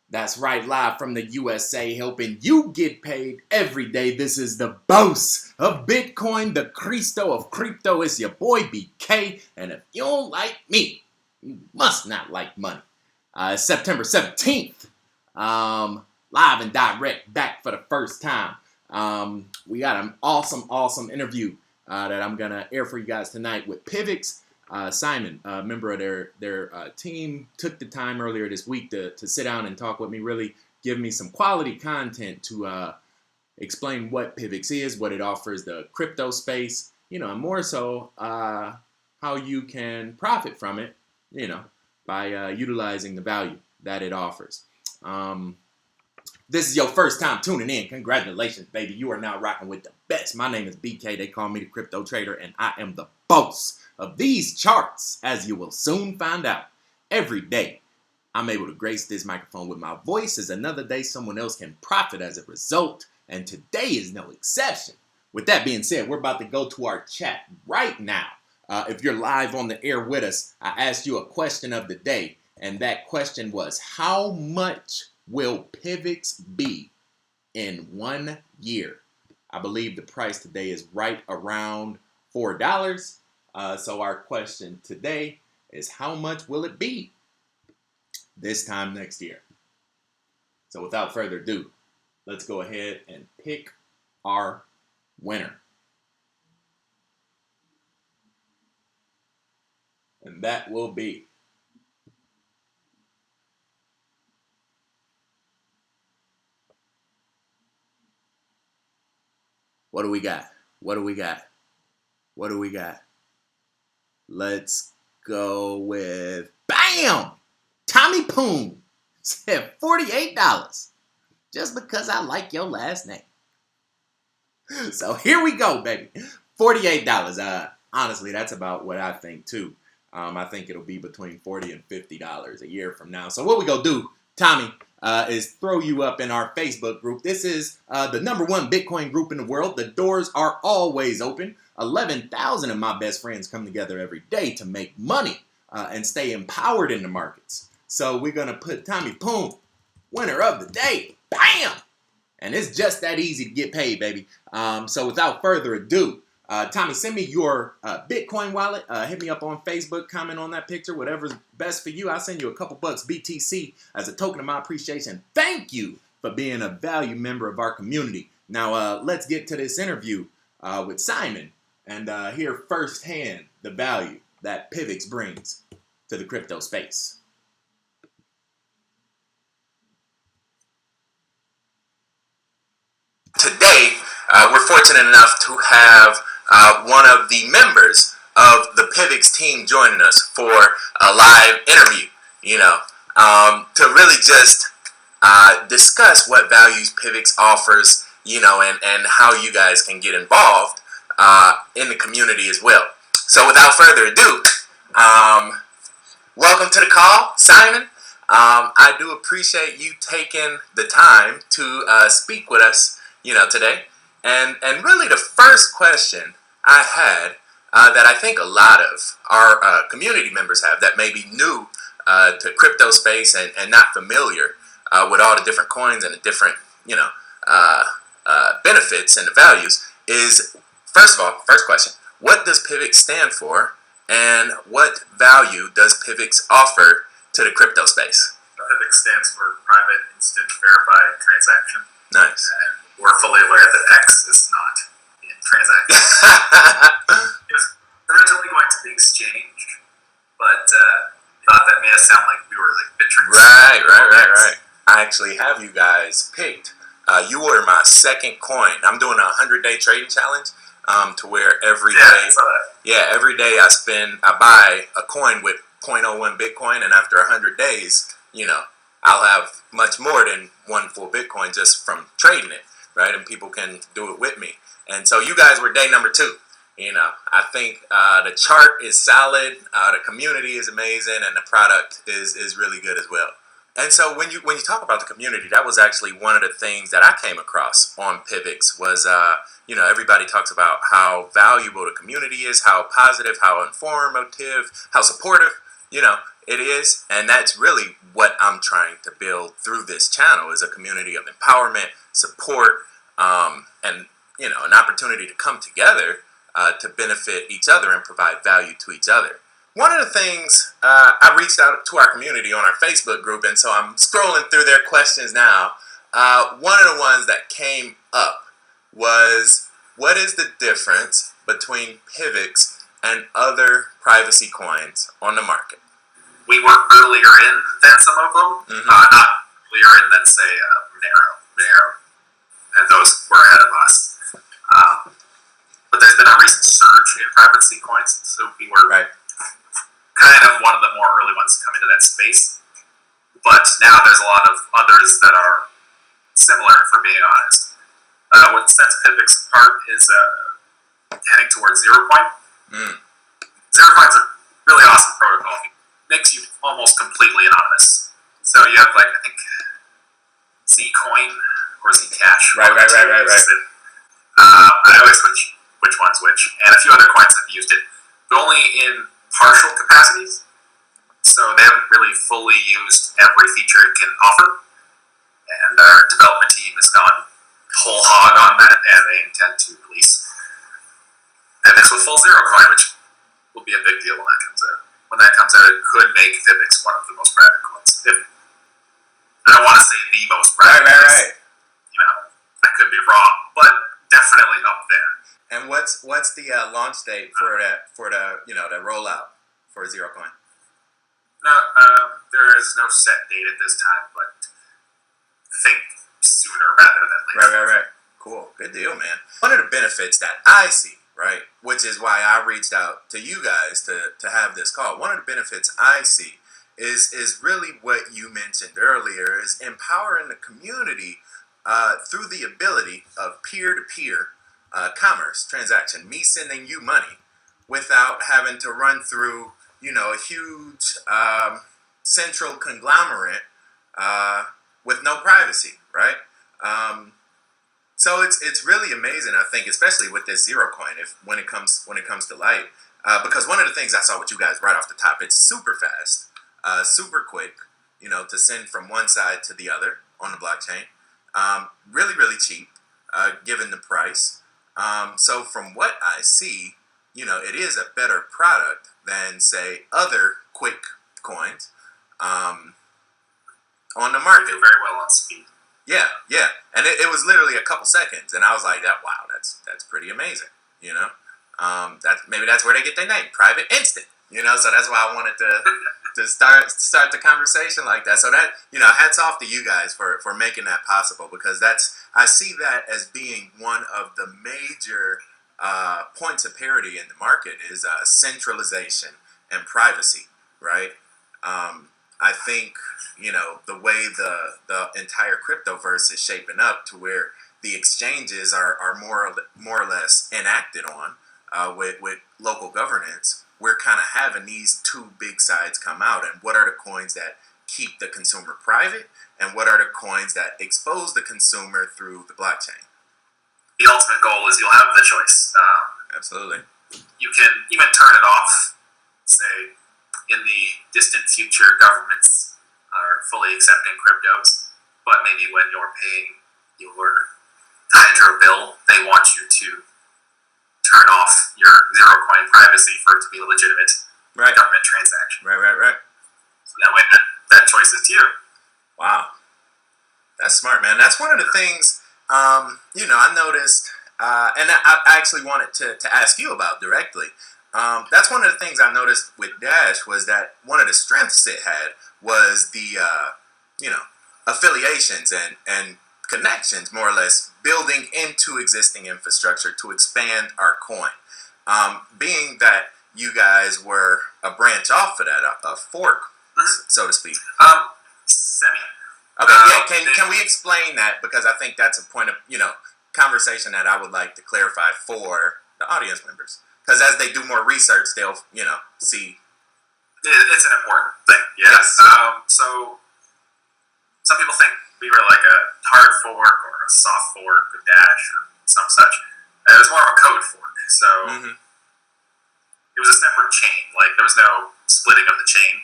That's right, live from the USA, helping you get paid every day. This is the boss of Bitcoin, the Cristo of crypto. It's your boy BK, and if you don't like me, you must not like money. September 17th, live and direct, back for the first time. We got an awesome interview that I'm gonna air for you guys tonight with PIVX. Simon, a member of their team, took the time earlier this week to sit down and talk with me, really give me some quality content to explain what PIVX is, what it offers the crypto space, and more so how you can profit from it, by utilizing the value that it offers. This is your first time tuning in. Congratulations, baby. You are now rocking with the best. My name is BK. They call me the Crypto Trader, and I am the boss of these charts, as you will soon find out. Every day, I'm able to grace this microphone with my voice, as another day someone else can profit as a result, and today is no exception. With that being said, we're about to go to our chat right now. If you're live on the air with us, I asked you a question of the day, and that question was, how much will PIVX be in 1 year? I believe the price today is right around $4. So our question today is, how much will it be this time next year? So without further ado, let's go ahead and pick our winner. And that will be what do we got? Let's go with, bam! Tommy Poon said $48, just because I like your last name. So here we go, baby. $48. Honestly, that's about what I think too. I think it'll be between $40 and $50 a year from now. So what we gonna do, Tommy, is throw you up in our Facebook group. This is the #1 Bitcoin group in the world. The doors are always open. 11,000 of my best friends come together every day to make money and stay empowered in the markets. So we're going to put Tommy Poon, winner of the day. Bam! And it's just that easy to get paid, baby. So without further ado, Tommy, send me your Bitcoin wallet. Hit me up on Facebook, comment on that picture, whatever's best for you. I'll send you a couple bucks BTC as a token of my appreciation. Thank you for being a valued member of our community. Now, let's get to this interview with Simon and hear firsthand the value that PIVX brings to the crypto space. Today, we're fortunate enough to have one of the members of the PIVX team joining us for a live interview, to really just discuss what values PIVX offers, and how you guys can get involved in the community as well. So without further ado, welcome to the call, Simon. I do appreciate you taking the time to speak with us, today. And really the first question I had that I think a lot of our community members have that may be new to crypto space and not familiar with all the different coins and the different, benefits and the values is, first of all, first question, what does PIVX stand for, and what value does PIVX offer to the crypto space? PIVX stands for Private Instant Verified Transaction. Nice. And we're fully aware that X is not in transactions. It was originally going to be exchange, but thought that made us sound like we were like bittrex. Right. I actually have you guys picked. You were my second coin. I'm doing a 100-day trading challenge to where every day I buy a coin with 0.01 Bitcoin, and after 100 days, I'll have much more than one full Bitcoin just from trading it, right? And people can do it with me. And so you guys were day number 2. I think the chart is solid, the community is amazing, and the product is really good as well. And so when you talk about the community, that was actually one of the things that I came across on PIVX was everybody talks about how valuable the community is, how positive, how informative, how supportive, it is. And that's really what I'm trying to build through this channel, is a community of empowerment, support, and, an opportunity to come together to benefit each other and provide value to each other. One of the things, I reached out to our community on our Facebook group, and so I'm scrolling through their questions now. One of the ones that came up was, what is the difference between PIVX and other privacy coins on the market? We were earlier in than some of them, not earlier in than, say, Monero, and those were ahead of us. But there's been a recent surge in privacy coins, so we were kind of one of the more early ones to come into that space. But now there's a lot of others that are similar, for being honest. What sets PIVX apart is heading towards Zerocoin. Zerocoin's a really awesome protocol. It makes you almost completely anonymous. So you have, I think, Zcoin or Zcash. Right. I always switch which one's which. And a few other coins have used it, but only in partial capacities. So they haven't really fully used every feature it can offer. And our development team has gone whole hog on that, and they intend to release PIVX with full Zerocoin, which will be a big deal when that comes out. When that comes out, it could make PIVX one of the most private coins. I don't want to say the most private. Right. I could be wrong, but definitely up there. And what's the launch date for the rollout for Zerocoin? No, there is no set date at this time, but think sooner rather than later. Right. Cool. Good deal, man. One of the benefits that I see, right, which is why I reached out to you guys to have this call. One of the benefits I see is really what you mentioned earlier, is empowering the community through the ability of peer-to-peer commerce transaction, me sending you money without having to run through, a huge central conglomerate with no privacy, right? So it's really amazing, I think, especially with this Zerocoin, when it comes to light, because one of the things I saw with you guys right off the top, it's super fast, super quick, to send from one side to the other on the blockchain. Really, really cheap, given the price. So from what I see, it is a better product than, say, other quick coins on the market. They do very well on speed. Yeah, and it was literally a couple seconds, and I was like, wow, that's pretty amazing, maybe that's where they get their name, Private Instant, so that's why I wanted to start the conversation like that. So that, hats off to you guys for making that possible, because I see that as being one of the major points of parity in the market is centralization and privacy, right? I think, the way the entire cryptoverse is shaping up, to where the exchanges are more or less enacted on with local governance, we're kind of having these two big sides come out. And what are the coins that keep the consumer private, and what are the coins that expose the consumer through the blockchain? The ultimate goal is you'll have the choice. Absolutely. You can even turn it off. Say, in the distant future, governments are fully accepting cryptos, but maybe when you're paying your hydro bill, they want you to turn off your Zerocoin privacy for it to be a legitimate government transaction. Right. So that way, that choice is to you. Wow. That's smart, man. That's one of the things, I noticed, and I actually wanted to ask you about directly. That's one of the things I noticed with Dash, was that one of the strengths it had was the, affiliations and connections, more or less, building into existing infrastructure to expand our coin. Being that you guys were a branch off of that, a fork, so to speak. Semi. Okay, can we explain that? Because I think that's a point of, conversation that I would like to clarify for the audience members. Because as they do more research, they'll, see. It's an important thing, yes. So some people think we were like a hard fork or a soft fork of Dash or some such. it was more of a code fork. So it was a separate chain. Like, there was no splitting of the chain.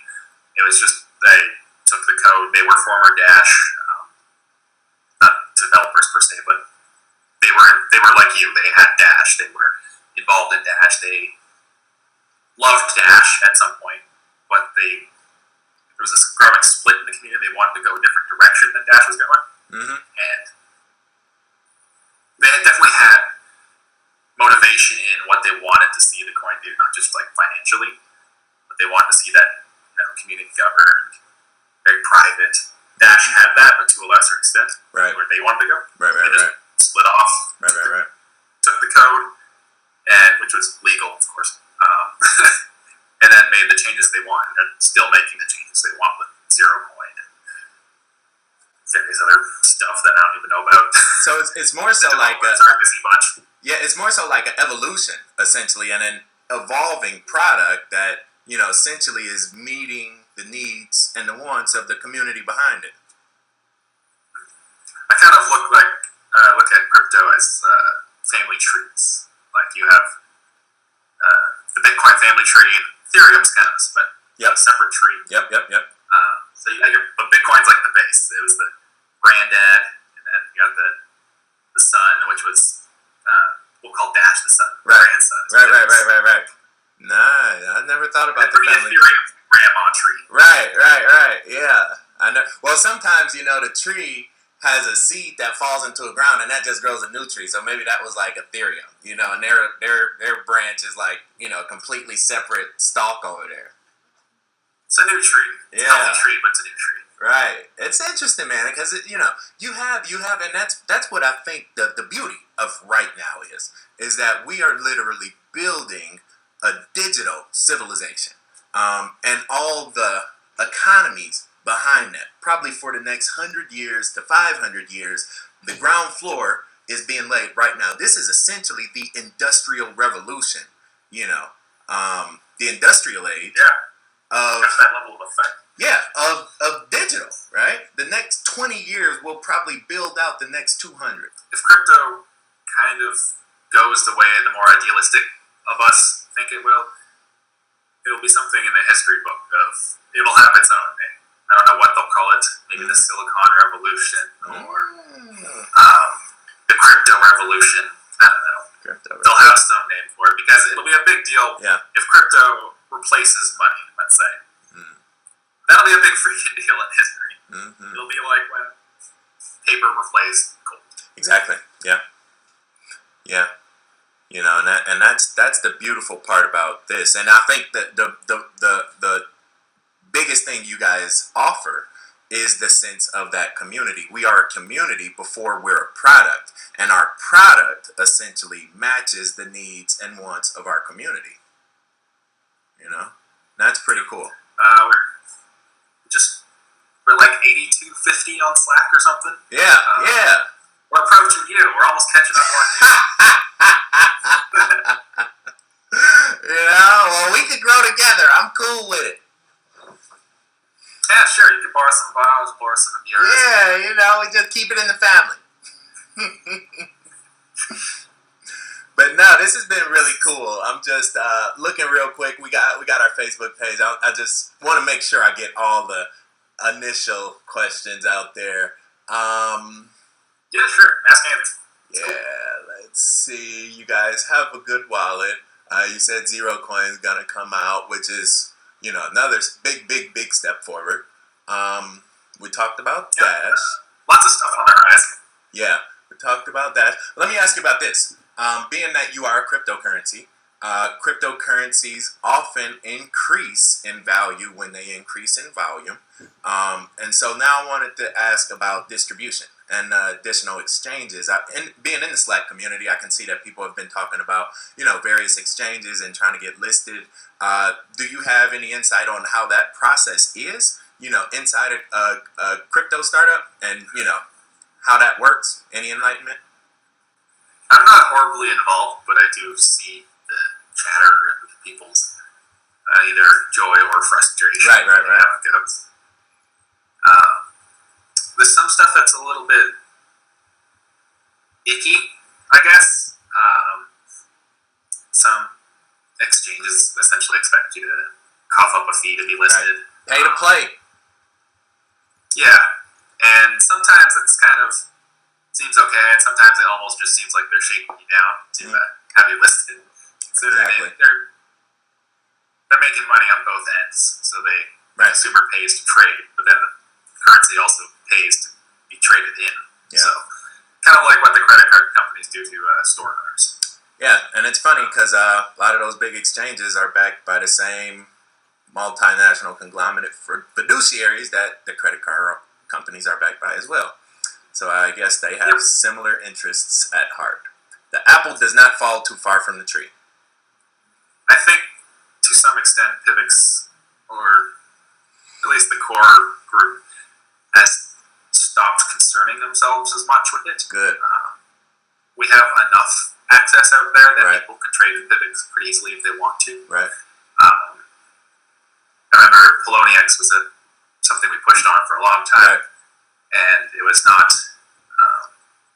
It was just they took the code. They were former Dash, not developers per se, but they were like you. They had Dash. They were involved in Dash. They loved Dash at some point, but there was this growing split in the community. They wanted to go a different direction than Dash was going, and they definitely had motivation in what they wanted to see the coin do, not just like financially, but they wanted to see that community governed, very private. Dash had that, but to a lesser extent, where they wanted to go. They just split off. Took the code, which was legal, of course, and then made the changes they want. And they're still making the changes they want with Zerocoin and various other stuff that I don't even know about. So it's more so like it's more so like an evolution, essentially, and an evolving product that essentially is meeting the needs and the wants of the community behind it. I kind of look at crypto as family trees. Like, you have the Bitcoin family tree, and Ethereum's kind of a separate tree. So but Bitcoin's like the base. It was the granddad, and then you got the son, which was we'll call Dash the son, grandson. Right. Nah, I never thought about the family Ethereum grandma tree. Right. Yeah, I know. Well, sometimes the tree has a seed that falls into the ground, and that just grows a new tree. So maybe that was like Ethereum, and their branch is like a completely separate stalk over there. It's a new tree. It's a healthy tree, but it's a new tree. Right. It's interesting, man, because you have, and that's what I think the beauty of right now is that we are literally building a digital civilization, and all the economies behind that. Probably for the next 100 years to 500 years, the ground floor is being laid right now. This is essentially the industrial revolution, the industrial age. Of that level of effect. Of digital, right? The next 20 years will probably build out the next 200. If crypto kind of goes the way the more idealistic of us think it'll be something in the history book it'll have its own name. I don't know what they'll call it. Maybe the Silicon Revolution or the Crypto Revolution. I don't know. They'll have some name for it because it'll be a big deal if crypto replaces money, let's say. That'll be a big freaking deal in history. It'll be like when paper replaced gold. Exactly. Yeah. And that's the beautiful part about this. And I think that the biggest thing you guys offer is the sense of that community. We are a community before we're a product, and our product essentially matches the needs and wants of our community. That's pretty cool. We're like 8250 on Slack or something. Yeah. We're approaching you. We're almost catching up on you. Well, we could grow together. I'm cool with it. Yeah, sure. You can borrow some files, borrow some of yours. Yeah, we just keep it in the family. But no, this has been really cool. I'm just looking real quick. We got our Facebook page. I just want to make sure I get all the initial questions out there. Yeah, sure. Ask anything. Yeah, let's see. You guys have a good wallet. You said Zerocoin is gonna come out, which is another big step forward. We talked about Dash. Lots of stuff on the horizon. Yeah, we talked about Dash. Let me ask you about this. Being that you are a cryptocurrency, cryptocurrencies often increase in value when they increase in volume. And so now I wanted to ask about distribution and additional exchanges. Being in the Slack community, I can see that people have been talking about, various exchanges and trying to get listed. Do you have any insight on how that process is, inside a crypto startup and, how that works? Any enlightenment? I'm not horribly involved, but I do see the chatter and people's either joy or frustration. Right. How it goes. There's some stuff that's a little bit icky, I guess. some exchanges essentially expect you to cough up a fee to be listed. Right. Pay to play. Yeah, and sometimes it's kind of seems okay, and sometimes it almost just seems like they're shaking you down to have you listed. So Exactly. they're making money on both ends. So the consumer pays to trade, but then the currency also pays to be traded in. Yeah. So kind of like what the credit card companies do to store owners. Yeah, and it's funny because a lot of those big exchanges are backed by the same multinational conglomerate for fiduciaries that the credit card companies are backed by as well. So I guess they have similar interests at heart. The apple does not fall too far from the tree. I think to some extent PIVX, or at least the core group, has stopped concerning themselves as much with it. Good. We have enough access out there that Right. people can trade with PIVX pretty easily if they want to. Right. I remember poloniex was something we pushed on for a long time, Right. and it was not.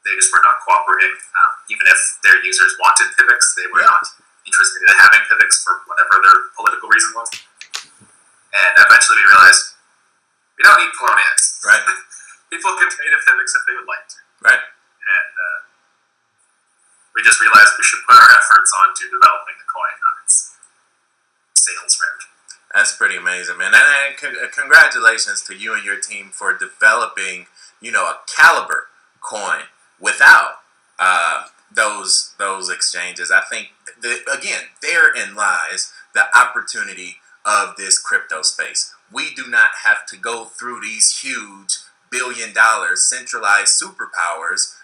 They just were not cooperating. Even if their users wanted PIVX, they were not interested in having PIVX for whatever their political reason was. And eventually we realized we don't need poloniex. Right. People can trade in PIVX if they would like to. Right. And we just realized we should put our efforts onto developing the coin on its sales route. That's pretty amazing, man. And congratulations to you and your team for developing, a caliber coin without those exchanges. I think, therein lies the opportunity of this crypto space. We do not have to go through these huge billion-dollar centralized superpowers,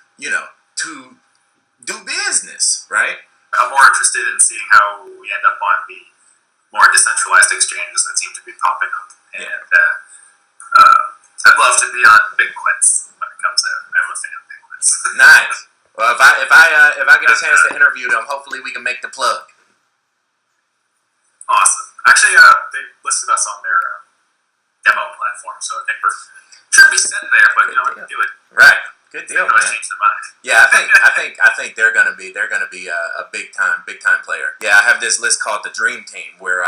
to do business, right? I'm more interested in seeing how we end up on the more decentralized exchanges that seem to be popping up. And I'd love to be on BitQuick when it comes out. I'm a fan of BitQuick. Nice. Well, if I get a chance to interview them, hopefully we can make the plug. Awesome. Actually, they listed us on their demo platform, so I think we should be set there. But do it. Right. Good deal, man. Change their mind. Yeah, I think they're gonna be a big time player. Yeah, I have this list called the Dream Team, where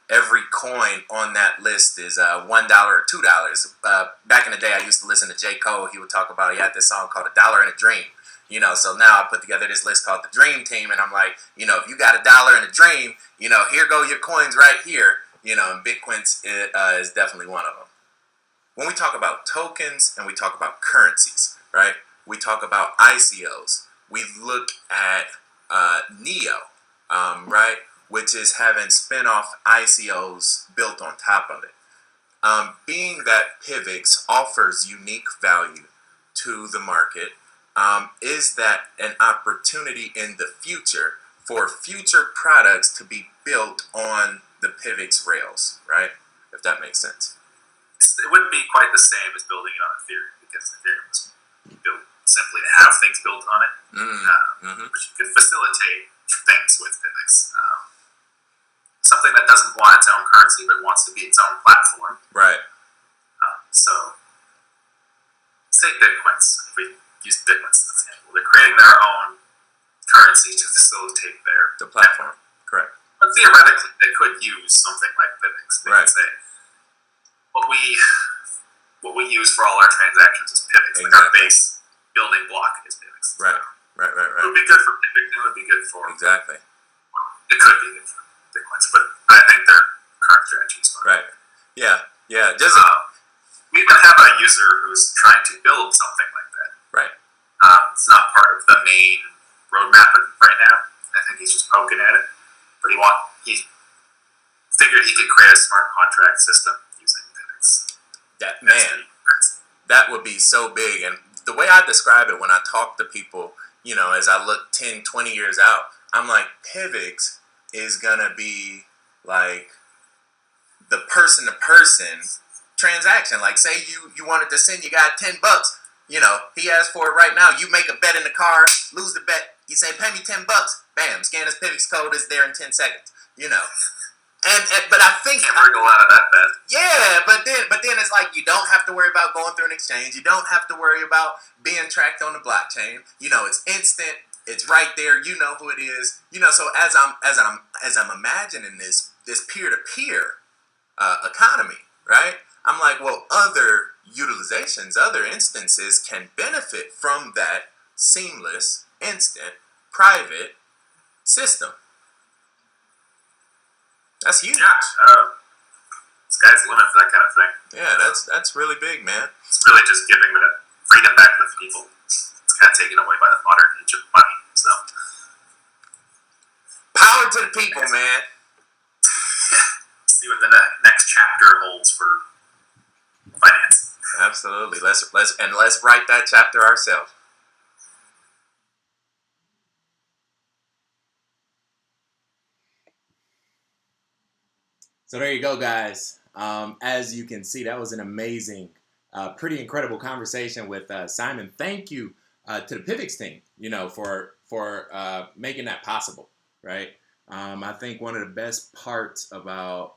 every coin on that list is $1 or $2. Back in the day, I used to listen to J. Cole. He would talk about he had this song called $1 and a Dream. So now I put together this list called the Dream Team, and I'm like, if you got $1 and a dream, here go your coins right here. And Bitcoin is definitely one of them. When we talk about tokens and we talk about currencies, right? We talk about ICOs. We look at NEO, right? Which is having spin-off ICOs built on top of it. Being that PIVX offers unique value to the market, is that an opportunity in the future for future products to be built on the PIVX rails, right? If that makes sense. It wouldn't be quite the same as building it on Ethereum, because Ethereum was built simply to have things built on it, which could facilitate things with PIVX. Something that doesn't want its own currency but wants to be its own platform. Right. So, say Bitcoins, if we use Bitcoins as an example, they're creating their own currency to facilitate the platform. Correct. But theoretically, they could use something like PIVX. They could say, what we use for all our transactions is PIVX. Like our base building block is PIVX. Right. It would be good for PIVX. It would be good for... Exactly. It could be good for Bitcoins, but I think their current strategy is fine. Right. Yeah. We even have a user who's trying to build something like that. Right. It's not part of the main roadmap right now. I think he's just poking at it. But he figured he could create a smart contract system using PIVX. That would be so big. And the way I describe it when I talk to people, as I look 10, 20 years out, I'm like, PIVX is going to be like the person-to-person transaction. Like, say you wanted to send your guy $10. He asked for it right now. You make a bet in the car, lose the bet. You say, pay me $10. Bam, scan his PIVX code. It's there in 10 seconds. But I think can't wriggle out of that bet. Yeah, but then it's like you don't have to worry about going through an exchange. You don't have to worry about being tracked on the blockchain. It's instant. It's right there. You know who it is. You know. So as I'm imagining this peer-to-peer economy, right? I'm like, well, other utilizations, other instances can benefit from that seamless, instant, private system. That's huge. Yeah, sky's the limit for that kind of thing. Yeah, that's really big, man. It's really just giving the freedom back to the people. It's kind of taken away by the modern age of money. So, power to the people, man. See what the next chapter holds for finance. Absolutely. Let's write that chapter ourselves. So there you go, guys. As you can see, that was an amazing, pretty incredible conversation with Simon. Thank you to the PIVX team, for making that possible, right? I think one of the best parts about,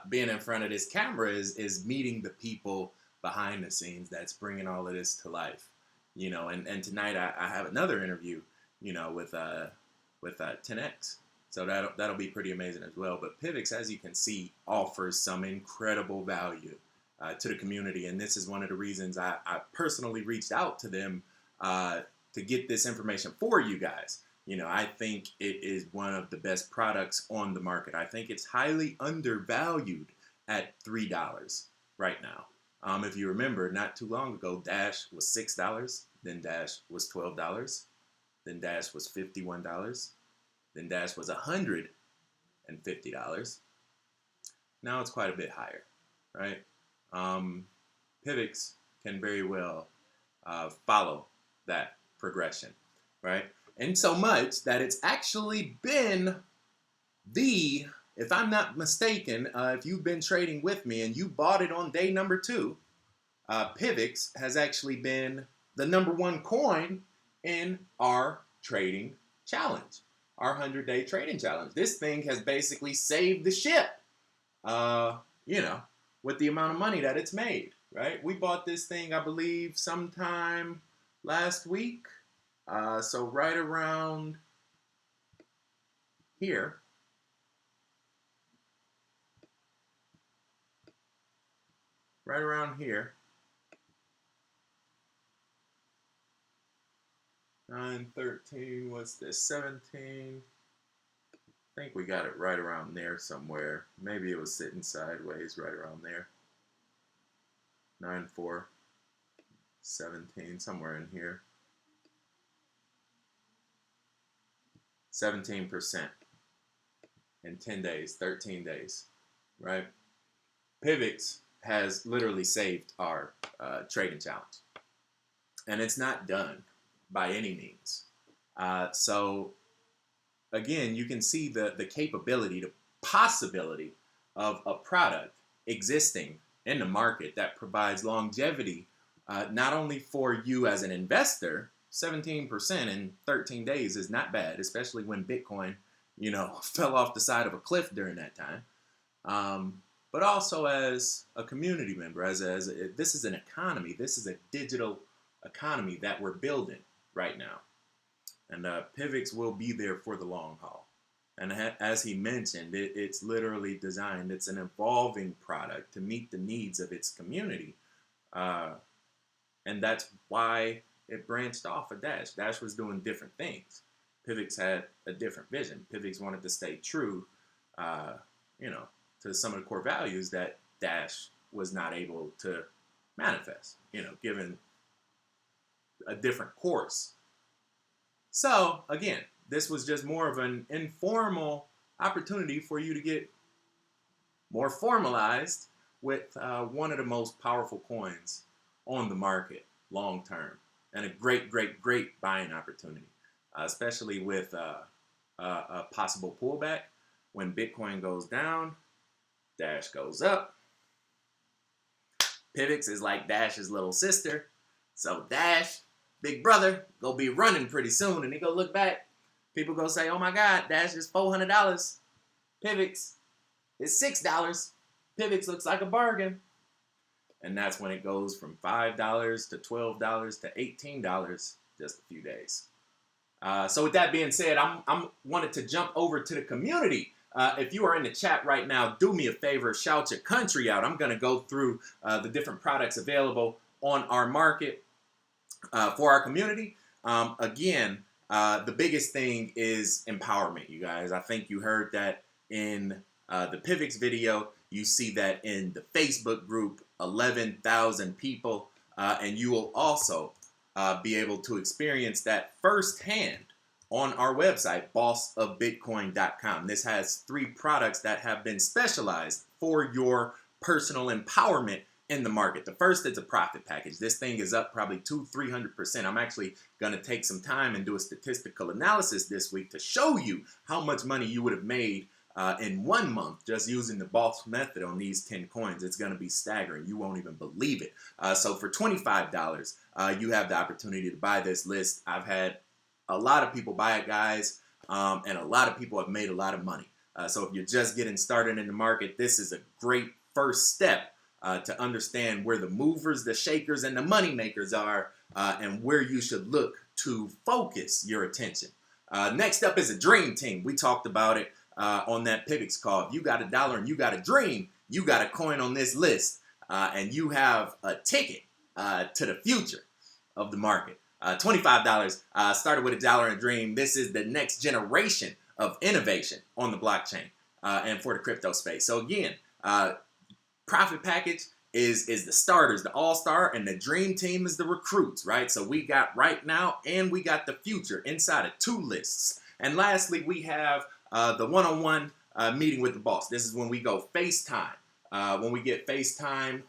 being in front of this camera is meeting the people behind the scenes that's bringing all of this to life, and tonight I have another interview, with 10x. So that'll be pretty amazing as well. But PIVX, as you can see, offers some incredible value to the community. And this is one of the reasons I personally reached out to them to get this information for you guys. I think it is one of the best products on the market. I think it's highly undervalued at $3 right now. If you remember, not too long ago, Dash was $6. Then Dash was $12. Then Dash was $51. Then Dash was $150. Now it's quite a bit higher, right? PIVX can very well follow that progression, right? And so much that it's actually been if I'm not mistaken, if you've been trading with me and you bought it on day number 2, PIVX has actually been the #1 coin in our trading challenge. Our 100-day trading challenge. This thing has basically saved the ship, with the amount of money that it's made, right? We bought this thing, I believe, sometime last week. So right around here. Right around here. 9, 13, what's this, 17? I think we got it right around there somewhere. Maybe it was sitting sideways right around there. 9, 4, 17, somewhere in here. 17% in 10 days, 13 days, right? PIVX has literally saved our trading challenge. And it's not done by any means. So again, you can see the capability, the possibility of a product existing in the market that provides longevity, not only for you as an investor. 17% in 13 days is not bad, especially when Bitcoin, fell off the side of a cliff during that time. But also as a community member, this is an economy. This is a digital economy that we're building right now. And PIVX will be there for the long haul. And as he mentioned, it's literally designed, it's an evolving product to meet the needs of its community. And that's why it branched off of Dash. Dash was doing different things. PIVX had a different vision. PIVX wanted to stay true, to some of the core values that Dash was not able to manifest, given a different course. So, again, this was just more of an informal opportunity for you to get more formalized with one of the most powerful coins on the market long term. And a great, great, great buying opportunity, especially with a possible pullback. When Bitcoin goes down, Dash goes up. PIVX is like Dash's little sister. So Dash, big brother, gonna be running pretty soon. And he go look back. People go say, oh my God, Dash is $400. PIVX is $6. PIVX looks like a bargain. And that's when it goes from $5 to $12 to $18 just a few days. So with that being said, I'm wanted to jump over to the community. If you are in the chat right now, do me a favor, shout your country out. I'm going to go through the different products available on our market for our community. Again, the biggest thing is empowerment, you guys. I think you heard that in the PIVX video. You see that in the Facebook group, 11,000 people. And you will also be able to experience that firsthand on our website, bossofbitcoin.com. This has 3 products that have been specialized for your personal empowerment in the market. The first is a profit package. This thing is up probably 200-300%. I'm actually going to take some time and do a statistical analysis this week to show you how much money you would have made in 1 month just using the Boss method on these 10 coins. It's going to be staggering. You won't even believe it. So for $25, you have the opportunity to buy this list. I've had a lot of people buy it, guys, and a lot of people have made a lot of money. So if you're just getting started in the market, this is a great first step to understand where the movers, the shakers, and the money makers are, and where you should look to focus your attention. Next up is a dream team. We talked about it on that PIVX call. If you got $1 and you got a dream, you got a coin on this list, and you have a ticket to the future of the market. $25 started with $1 and dream. This is the next generation of innovation on the blockchain and for the crypto space. So again, profit package is the starters, the all-star, and the dream team is the recruits, right? So we got right now and we got the future inside of 2 lists. And lastly, we have the one-on-one meeting with the boss. This is when we go FaceTime. When we get FaceTime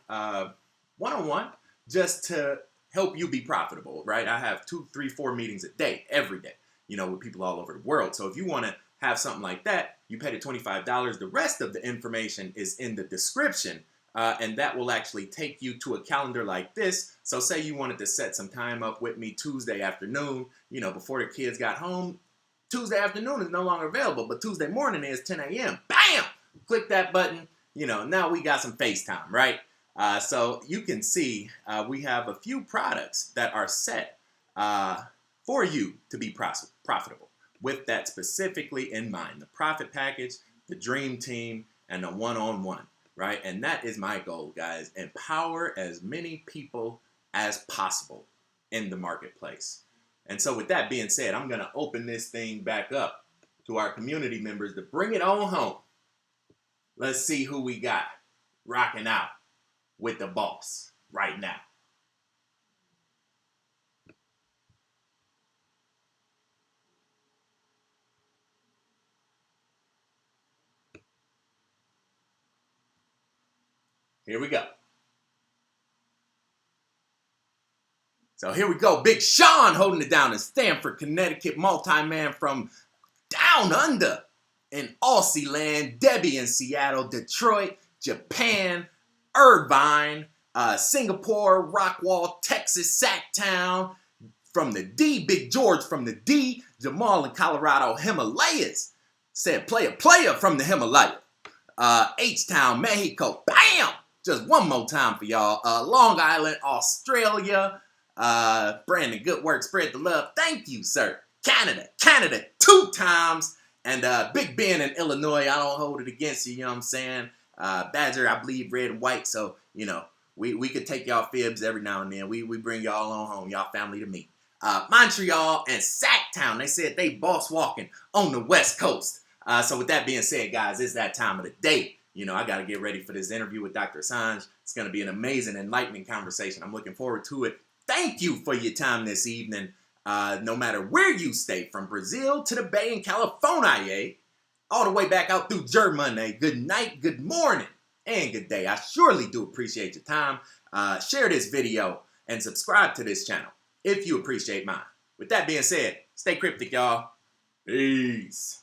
one-on-one just to help you be profitable, right? I have 2, 3, 4 meetings a day, every day, with people all over the world. So if you want to have something like that, you pay the $25. The rest of the information is in the description, and that will actually take you to a calendar like this. So say you wanted to set some time up with me Tuesday afternoon, before the kids got home. Tuesday afternoon is no longer available, but Tuesday morning is 10 a.m. Bam! Click that button. Now we got some FaceTime, right? So you can see we have a few products that are set for you to be profitable with that specifically in mind. The profit package, the dream team, and the one-on-one, right? And that is my goal, guys. Empower as many people as possible in the marketplace. And so with that being said, I'm going to open this thing back up to our community members to bring it on home. Let's see who we got rocking out with the boss right now. Here we go. So here we go. Big Sean holding it down in Stamford, Connecticut. Multi-man from down under in Aussie land. Debbie in Seattle, Detroit, Japan, Irvine, Singapore, Rockwall, Texas, Sacktown. From the D, Big George from the D. Jamal in Colorado, Himalayas. Said player from the Himalaya. H-Town, Mexico. Bam! Just one more time for y'all. Long Island, Australia. Brandon, good work. Spread the love. Thank you, sir. Canada 2 times. And Big Ben in Illinois. I don't hold it against you, what I'm saying? Badger, I bleed red and white. So, we could take y'all fibs every now and then. We bring y'all on home. Y'all family to me. Montreal and Sacktown. They said they boss walking on the West Coast. So with that being said, guys, it's that time of the day. I got to get ready for this interview with Dr. Assange. It's going to be an amazing, enlightening conversation. I'm looking forward to it. Thank you for your time this evening. No matter where you stay, from Brazil to the Bay in California, all the way back out through Germany. Good night, good morning, and good day. I surely do appreciate your time. Share this video and subscribe to this channel if you appreciate mine. With that being said, stay cryptic, y'all. Peace.